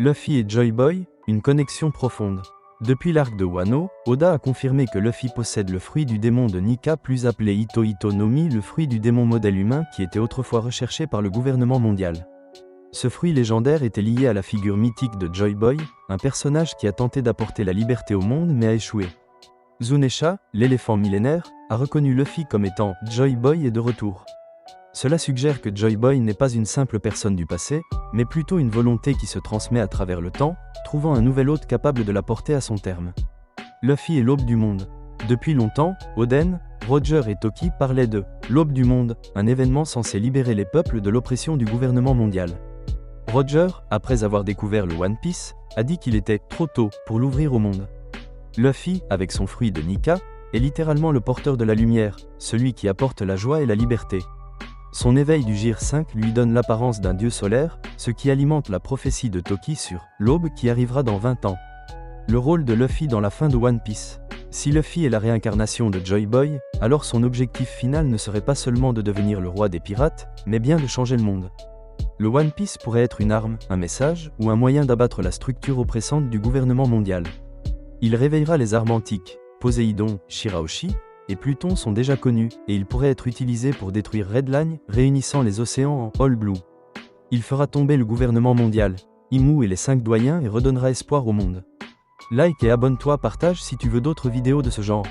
Luffy et Joy Boy, une connexion profonde. Depuis l'arc de Wano, Oda a confirmé que Luffy possède le fruit du démon de Nika, plus appelé Ito Ito no Mi, le fruit du démon modèle humain qui était autrefois recherché par le gouvernement mondial. Ce fruit légendaire était lié à la figure mythique de Joy Boy, un personnage qui a tenté d'apporter la liberté au monde mais a échoué. Zunesha, l'éléphant millénaire, a reconnu Luffy comme étant « Joy Boy est de retour ». Cela suggère que Joy Boy n'est pas une simple personne du passé, mais plutôt une volonté qui se transmet à travers le temps, trouvant un nouvel hôte capable de la porter à son terme. Luffy est l'aube du monde. Depuis longtemps, Oden, Roger et Toki parlaient de « l'aube du monde », un événement censé libérer les peuples de l'oppression du gouvernement mondial. Roger, après avoir découvert le One Piece, a dit qu'il était trop tôt pour l'ouvrir au monde. Luffy, avec son fruit de Nika, est littéralement le porteur de la lumière, celui qui apporte la joie et la liberté. Son éveil du Gear 5 lui donne l'apparence d'un dieu solaire, ce qui alimente la prophétie de Toki sur l'aube qui arrivera dans 20 ans. Le rôle de Luffy dans la fin de One Piece. Si Luffy est la réincarnation de Joy Boy, alors son objectif final ne serait pas seulement de devenir le roi des pirates, mais bien de changer le monde. Le One Piece pourrait être une arme, un message, ou un moyen d'abattre la structure oppressante du gouvernement mondial. Il réveillera les armes antiques. Poséidon, Shirahoshi et Pluton sont déjà connus, et ils pourraient être utilisés pour détruire Red Line, réunissant les océans en All Blue. Il fera tomber le gouvernement mondial, Imu et les 5 doyens et redonnera espoir au monde. Like et abonne-toi, partage si tu veux d'autres vidéos de ce genre.